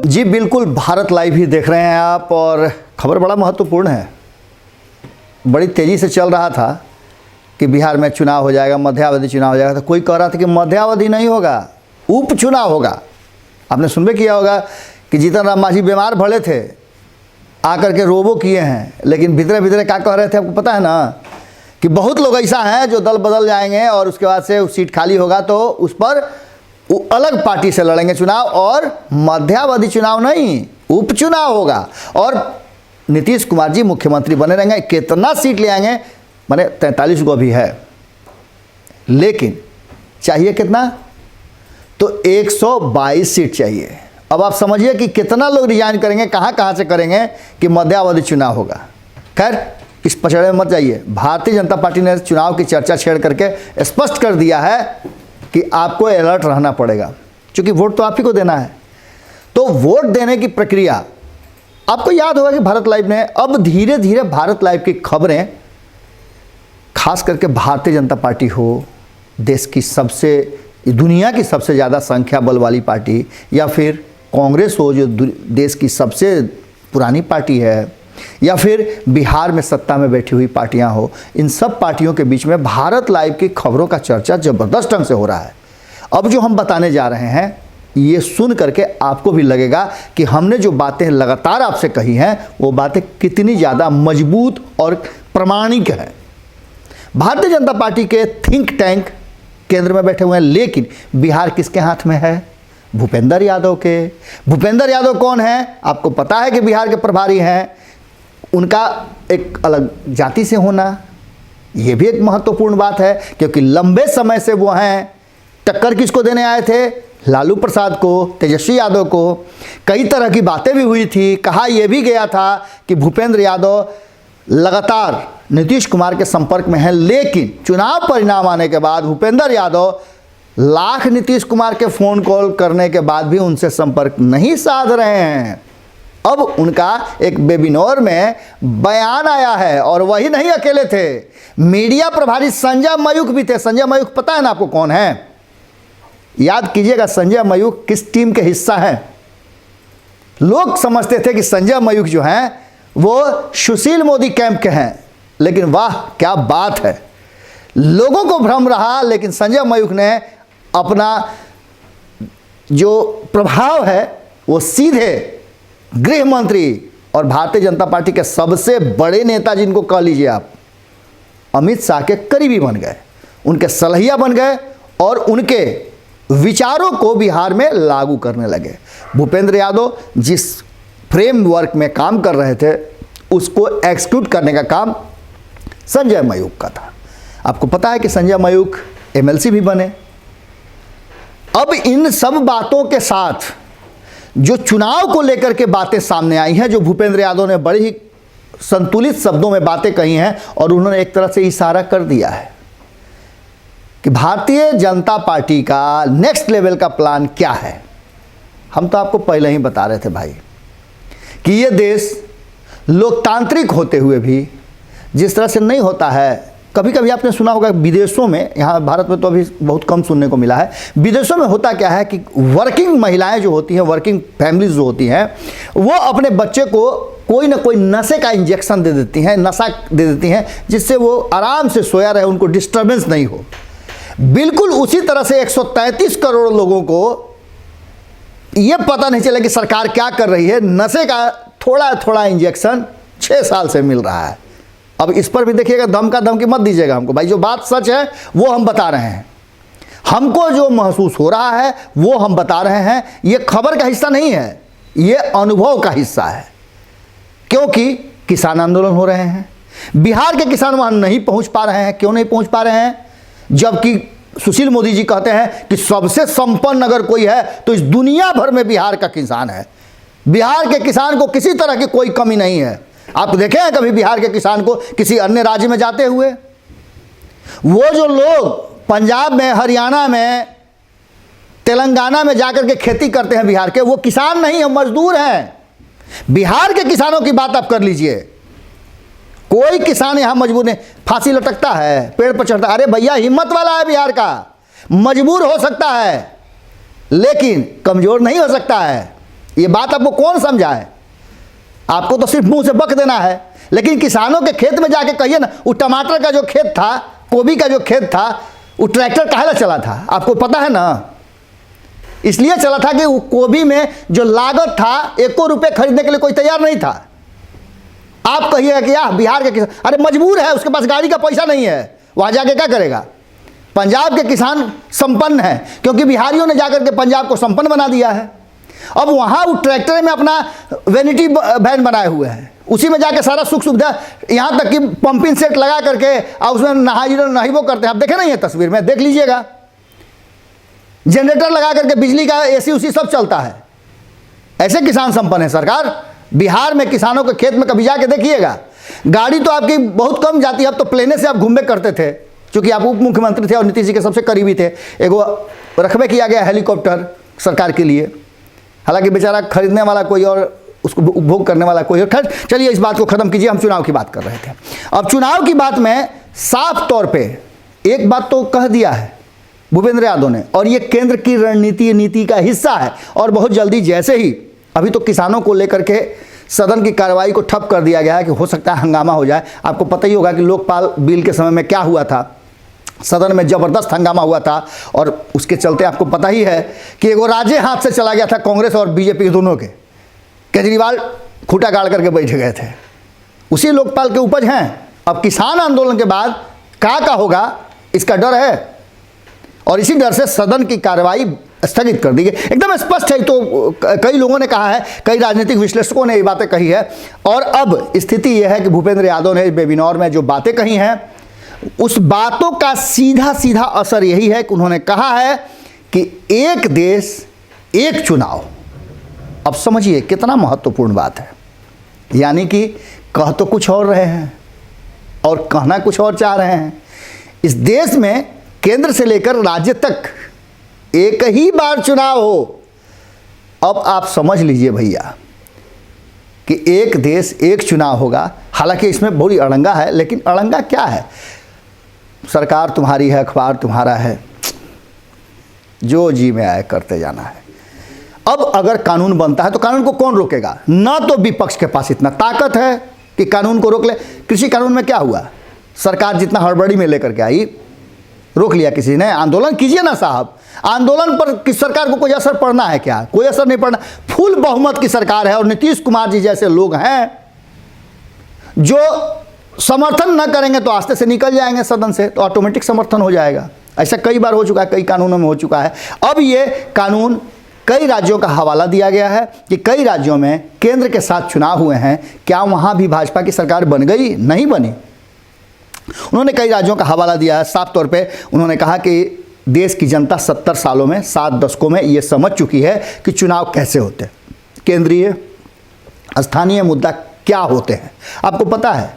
जी बिल्कुल, भारत लाइव ही देख रहे हैं आप और खबर बड़ा महत्वपूर्ण है। बड़ी तेज़ी से चल रहा था कि बिहार में चुनाव हो जाएगा, मध्यावधि चुनाव हो जाएगा। तो कोई कह रहा था कि मध्यावधि नहीं होगा, उपचुनाव होगा। आपने सुनबे किया होगा कि जीतन राम मांझी बीमार भले थे, आकर के रोबो किए हैं, लेकिन भीतरे भीतरे क्या कह रहे थे आपको पता है ना, कि बहुत लोग ऐसा हैं जो दल बदल जाएंगे और उसके बाद से सीट खाली होगा तो उस पर वो अलग पार्टी से लड़ेंगे चुनाव, और मध्यावधि चुनाव नहीं, उपचुनाव होगा और नीतीश कुमार जी मुख्यमंत्री बने रहेंगे। कितना सीट ले आएंगे, माने 43 को भी है, लेकिन चाहिए कितना, तो 122 सीट चाहिए। अब आप समझिए कि कितना लोग रिजाइन करेंगे, कहाँ से करेंगे कि मध्यावधि चुनाव होगा। खैर, इस पचड़े में मत जाइए। भारतीय जनता पार्टी ने चुनाव की चर्चा छेड़ करके स्पष्ट कर दिया है कि आपको अलर्ट रहना पड़ेगा, क्योंकि वोट तो आप ही को देना है। तो वोट देने की प्रक्रिया, आपको याद होगा कि भारत लाइव ने अब धीरे धीरे भारत लाइव की खबरें, खास करके भारतीय जनता पार्टी हो, देश की सबसे, दुनिया की सबसे ज़्यादा संख्या बल वाली पार्टी, या फिर कांग्रेस हो जो देश की सबसे पुरानी पार्टी है, या फिर बिहार में सत्ता में बैठी हुई पार्टियां हो, इन सब पार्टियों के बीच में भारत लाइव की खबरों का चर्चा ज़बरदस्त ढंग से हो रहा है। अब जो हम बताने जा रहे हैं, ये सुन करके आपको भी लगेगा कि हमने जो बातें लगातार आपसे कही हैं वो बातें कितनी ज़्यादा मजबूत और प्रमाणिक हैं। भारतीय जनता पार्टी के थिंक टैंक केंद्र में बैठे हुए हैं, लेकिन बिहार किसके हाथ में है? भूपेंद्र यादव के। भूपेंद्र यादव कौन है? आपको पता है कि बिहार के प्रभारी हैं। उनका एक अलग जाति से होना, ये भी एक महत्वपूर्ण बात है, क्योंकि लंबे समय से वो हैं। टक्कर किसको देने आए थे? लालू प्रसाद को, तेजस्वी यादव को। कई तरह की बातें भी हुई थी, कहा यह भी गया था कि भूपेंद्र यादव लगातार नीतीश कुमार के संपर्क में हैं, लेकिन चुनाव परिणाम आने के बाद भूपेंद्र यादव लाख नीतीश कुमार के फ़ोन कॉल करने के बाद भी उनसे संपर्क नहीं साध रहे हैं। अब उनका एक वेबिनार में बयान आया है, और वही नहीं अकेले थे, मीडिया प्रभारी संजय मयूख भी थे। संजय मयूख पता है ना आपको कौन है? याद कीजिएगा, संजय मयूख किस टीम के हिस्सा हैं। लोग समझते थे कि संजय मयूख जो हैं वो सुशील मोदी कैंप के हैं, लेकिन वाह क्या बात है, लोगों को भ्रम रहा। लेकिन संजय मयूख ने अपना जो प्रभाव है वो सीधे गृह मंत्री और भारतीय जनता पार्टी के सबसे बड़े नेता, जिनको कह लीजिए आप, अमित शाह के करीबी बन गए, उनके सलहिया बन गए और उनके विचारों को बिहार में लागू करने लगे। भूपेंद्र यादव जिस फ्रेमवर्क में काम कर रहे थे उसको एक्सिक्यूट करने का काम संजय मयूख का था। आपको पता है कि संजय मयूख एमएलसी भी बने। अब इन सब बातों के साथ जो चुनाव को लेकर के बातें सामने आई हैं, जो भूपेंद्र यादव ने बड़े ही संतुलित शब्दों में बातें कही हैं, और उन्होंने एक तरह से इशारा कर दिया है कि भारतीय जनता पार्टी का नेक्स्ट लेवल का प्लान क्या है। हम तो आपको पहले ही बता रहे थे भाई कि ये देश लोकतांत्रिक होते हुए भी जिस तरह से नहीं होता है। कभी कभी आपने सुना होगा विदेशों में, यहाँ भारत में तो अभी बहुत कम सुनने को मिला है, विदेशों में होता क्या है कि वर्किंग महिलाएं जो होती हैं, वर्किंग फैमिलीज जो होती हैं, वो अपने बच्चे को कोई ना कोई नशे का इंजेक्शन दे देती हैं, नशा दे देती हैं, जिससे वो आराम से सोया रहे, उनको डिस्टर्बेंस नहीं हो। बिल्कुल उसी तरह से 133 करोड़ लोगों को ये पता नहीं चला कि सरकार क्या कर रही है, नशे का थोड़ा थोड़ा इंजेक्शन 6 साल से मिल रहा है। अब इस पर भी देखिएगा, धमका धमकी मत दीजिएगा हमको भाई, जो बात सच है वो हम बता रहे हैं। हमको जो महसूस हो रहा है वो हम बता रहे हैं। ये खबर का हिस्सा नहीं है, ये अनुभव का हिस्सा है, क्योंकि किसान आंदोलन हो रहे हैं। बिहार के किसान वहाँ नहीं पहुँच पा रहे हैं। क्यों नहीं पहुँच पा रहे हैं? जबकि सुशील मोदी जी कहते हैं कि सबसे संपन्न अगर कोई है तो इस दुनिया भर में बिहार का किसान है। बिहार के किसान को किसी तरह की कोई कमी नहीं है। आप देखे हैं कभी बिहार के किसान को किसी अन्य राज्य में जाते हुए? वो जो लोग पंजाब में, हरियाणा में, तेलंगाना में जाकर के खेती करते हैं बिहार के, वो किसान नहीं है, मजदूर हैं। बिहार के किसानों की बात आप कर लीजिए, कोई किसान यहां मजबूर नहीं। फांसी लटकता है, पेड़ पर चढ़ता, अरे भैया हिम्मत वाला है बिहार का, मजबूर हो सकता है लेकिन कमजोर नहीं हो सकता है। ये बात आपको कौन समझाए? आपको तो सिर्फ मुंह से बक देना है, लेकिन किसानों के खेत में जाके कहिए ना, वो टमाटर का जो खेत था, गोभी का जो खेत था, वो ट्रैक्टर काहे ला चला था? आपको पता है ना? इसलिए चला था कि वो गोभी में जो लागत था, 1 रुपये खरीदने के लिए कोई तैयार नहीं था। आप कहिएगा कि यार बिहार के किसान, अरे मजबूर है, उसके पास गाड़ी का पैसा नहीं है, वहाँ जाके क्या करेगा? पंजाब के किसान संपन्न है, क्योंकि बिहारियों ने जाकर के पंजाब को संपन्न बना दिया है। अब वहाँ वो ट्रैक्टर में अपना वैनिटी वैन बनाए हुए हैं, उसी में जाके सारा सुख सुविधा, यहाँ तक कि पंपिंग सेट लगा करके और उसमें नहाइबो करते हैं। आप देखे नहीं है तस्वीर में, देख लीजिएगा, जनरेटर लगा करके बिजली का एसी उसी सब चलता है। ऐसे किसान संपन्न है सरकार। बिहार में किसानों के खेत में कभी जाके देखिएगा, गाड़ी तो आपकी बहुत कम जाती है। अब तो प्लेने से आप घूमे करते थे, क्योंकि आप उप मुख्यमंत्री थे और नीतीश जी के सबसे करीबी थे। एगो रखबे किया गया हेलीकॉप्टर सरकार के लिए, हालांकि बेचारा खरीदने वाला कोई और, उसको उपभोग करने वाला कोई और। खैर चलिए, इस बात को ख़त्म कीजिए, हम चुनाव की बात कर रहे थे। अब चुनाव की बात में साफ तौर पे एक बात तो कह दिया है भूपेंद्र यादव ने, और ये केंद्र की नीति का हिस्सा है। और बहुत जल्दी, जैसे ही अभी तो किसानों को लेकर के सदन की कार्रवाई को ठप कर दिया गया है कि हो सकता है हंगामा हो जाए। आपको पता ही होगा कि लोकपाल बिल के समय में क्या हुआ था, सदन में ज़बरदस्त हंगामा हुआ था, और उसके चलते आपको पता ही है कि एगो राज्य हाथ से चला गया था कांग्रेस और बीजेपी दोनों के। केजरीवाल खूंटा गाड़ करके बैठ गए थे। उसी लोकपाल के उपज हैं। अब किसान आंदोलन के बाद का होगा, इसका डर है, और इसी डर से सदन की कार्रवाई स्थगित कर दी गई। एकदम स्पष्ट है। तो कई लोगों ने कहा है, कई राजनीतिक विश्लेषकों ने ये बातें कही है, और अब स्थिति यह है कि भूपेंद्र यादव ने वेबिनार में जो बातें कही हैं, उस बातों का सीधा सीधा असर यही है कि उन्होंने कहा है कि एक देश एक चुनाव। अब समझिए कितना महत्वपूर्ण बात है। यानी कि कह तो कुछ और रहे हैं और कहना कुछ और चाह रहे हैं। इस देश में केंद्र से लेकर राज्य तक एक ही बार चुनाव हो। अब आप समझ लीजिए भैया कि एक देश एक चुनाव होगा। हालांकि इसमें बड़ी अड़ंगा है, लेकिन अड़ंगा क्या है? सरकार तुम्हारी है, अखबार तुम्हारा है, जो जी में आए करते जाना है। अब अगर कानून बनता है तो कानून को कौन रोकेगा? ना तो विपक्ष के पास इतना ताकत है कि कानून को रोक ले। कृषि कानून में क्या हुआ? सरकार जितना हड़बड़ी में लेकर के आई, रोक लिया किसी ने। आंदोलन कीजिए ना साहब, आंदोलन पर किस सरकार को कोई असर पड़ना है क्या? कोई असर नहीं पड़ना। फुल बहुमत की सरकार है, और नीतीश कुमार जी जैसे लोग हैं जो समर्थन न करेंगे तो आस्ते से निकल जाएंगे सदन से, तो ऑटोमेटिक समर्थन हो जाएगा। ऐसा कई बार हो चुका है, कई कानूनों में हो चुका है। अब ये कानून कई राज्यों का हवाला दिया गया है कि कई राज्यों में केंद्र के साथ चुनाव हुए हैं, क्या वहाँ भी भाजपा की सरकार बन गई? नहीं बनी। उन्होंने कई राज्यों का हवाला दिया है। साफ तौर पे उन्होंने कहा कि देश की जनता 70 सालों में, 7 दशकों में ये समझ चुकी है कि चुनाव कैसे होते हैं, केंद्रीय स्थानीय मुद्दा क्या होते हैं। आपको पता है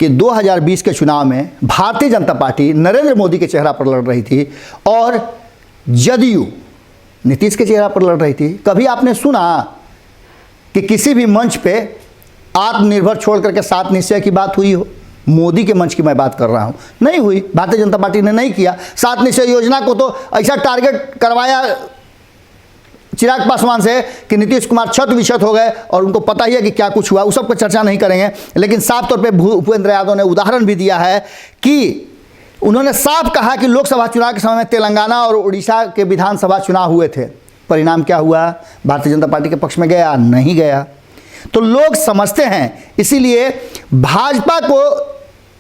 कि 2020 के चुनाव में भारतीय जनता पार्टी नरेंद्र मोदी के चेहरा पर लड़ रही थी और जदयू नीतीश के चेहरा पर लड़ रही थी। कभी आपने सुना कि किसी भी मंच पे आत्मनिर्भर छोड़ करके 7 निश्चय की बात हुई हो? मोदी के मंच की मैं बात कर रहा हूं, नहीं हुई। भारतीय जनता पार्टी ने नहीं किया। 7 निश्चय योजना को तो ऐसा टारगेट करवाया चिराग पासवान से कि नीतीश कुमार छत विछत हो गए, और उनको पता ही है कि क्या कुछ हुआ। उस सब पर चर्चा नहीं करेंगे, लेकिन साफ तौर पे भूपेंद्र यादव ने उदाहरण भी दिया है कि उन्होंने साफ कहा कि लोकसभा चुनाव के समय में तेलंगाना और उड़ीसा के विधानसभा चुनाव हुए थे। परिणाम क्या हुआ? भारतीय जनता पार्टी के पक्ष में गया? नहीं गया। तो लोग समझते हैं, इसीलिए भाजपा को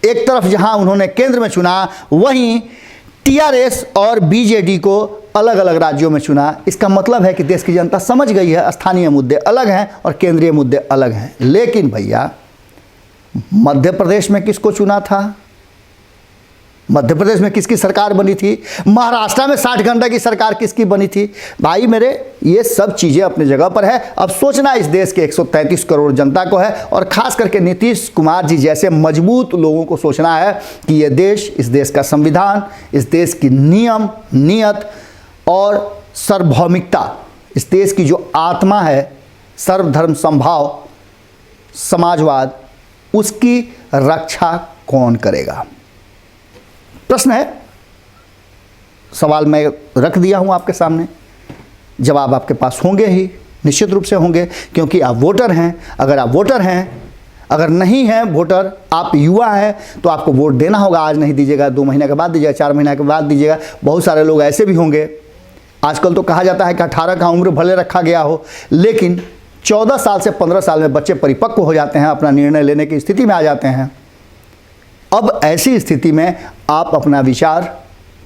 एक तरफ जहां उन्होंने केंद्र में चुना, वहीं टीआरएस और बीजेडी को अलग अलग राज्यों में चुना। इसका मतलब है कि देश की जनता समझ गई है स्थानीय मुद्दे अलग हैं और केंद्रीय मुद्दे अलग हैं। लेकिन भैया, मध्य प्रदेश में किसको चुना था? मध्य प्रदेश में किसकी सरकार बनी थी? महाराष्ट्र में 60 घंटा की सरकार किसकी बनी थी? भाई मेरे, ये सब चीज़ें अपनी जगह पर है। अब सोचना इस देश के 133 करोड़ जनता को है, और ख़ास करके नीतीश कुमार जी जैसे मजबूत लोगों को सोचना है कि ये देश, इस देश का संविधान, इस देश की नियम नियत और सार्वभौमिकता, इस देश की जो आत्मा है, सर्वधर्म समभाव, समाजवाद, उसकी रक्षा कौन करेगा? प्रश्न है, सवाल मैं रख दिया हूं आपके सामने, जवाब आपके पास होंगे ही, निश्चित रूप से होंगे, क्योंकि आप वोटर हैं। अगर आप वोटर हैं, अगर नहीं हैं वोटर, आप युवा हैं, तो आपको वोट देना होगा। आज नहीं दीजिएगा, 2 महीने के बाद दीजिएगा, 4 महीने के बाद दीजिएगा। बहुत सारे लोग ऐसे भी होंगे। आजकल तो कहा जाता है कि 18 का उम्र भले रखा गया हो, लेकिन 14 साल से 15 साल में बच्चे परिपक्व हो जाते हैं, अपना निर्णय लेने की स्थिति में आ जाते हैं। अब ऐसी स्थिति में आप अपना विचार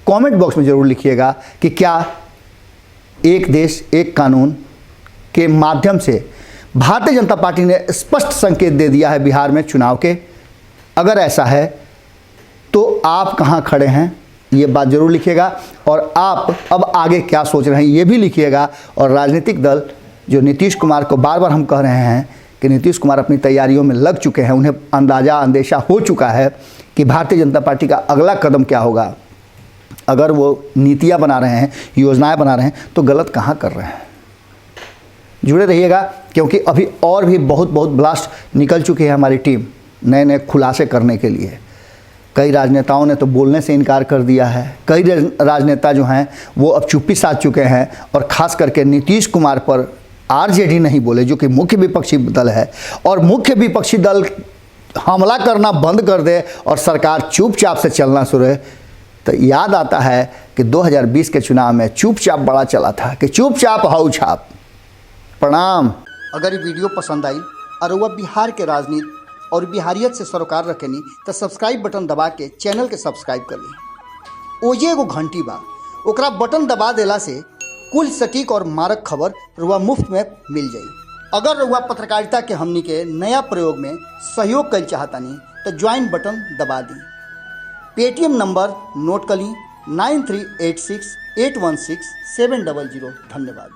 कमेंट बॉक्स में ज़रूर लिखिएगा कि क्या एक देश एक कानून के माध्यम से भारतीय जनता पार्टी ने स्पष्ट संकेत दे दिया है बिहार में चुनाव के। अगर ऐसा है तो आप कहां खड़े हैं, ये बात जरूर लिखिएगा। और आप अब आगे क्या सोच रहे हैं, ये भी लिखिएगा। और राजनीतिक दल जो नीतीश कुमार को बार बार हम कह रहे हैं कि नीतीश कुमार अपनी तैयारियों में लग चुके हैं, उन्हें अंदेशा हो चुका है कि भारतीय जनता पार्टी का अगला कदम क्या होगा। अगर वो नीतियाँ बना रहे हैं, योजनाएं बना रहे हैं, तो गलत कहाँ कर रहे हैं। जुड़े रहिएगा, क्योंकि अभी और भी बहुत ब्लास्ट निकल चुकी है हमारी टीम नए नए खुलासे करने के लिए। कई राजनेताओं ने तो बोलने से इनकार कर दिया है। कई राजनेता जो हैं वो अब चुप्पी साध चुके हैं, और ख़ास करके नीतीश कुमार पर आरजेडी नहीं बोले, जो कि मुख्य विपक्षी दल है। और मुख्य विपक्षी दल हमला करना बंद कर दे और सरकार चुपचाप से चलना शुरू है, तो याद आता है कि 2020 के चुनाव में चुपचाप बड़ा चला था कि चुपचाप हाउ छाप। प्रणाम। अगर ये वीडियो पसंद आई और वह बिहार के राजनीति और बिहारियत से सरोकार रखेनी, तो सब्सक्राइब बटन दबा के चैनल के सब्सक्राइब कर ली। ओजे एगो घंटी बा, ओकरा बटन दबा देला से कुल सटीक और मारक खबर रुआ मुफ्त में मिल जाई। अगर रुआ पत्रकारिता के हमनी के नया प्रयोग में सहयोग कर चाहतानी, तो ज्वाइन बटन दबा दी। पेटीएम नंबर नोट कर ली 9386816700। धन्यवाद।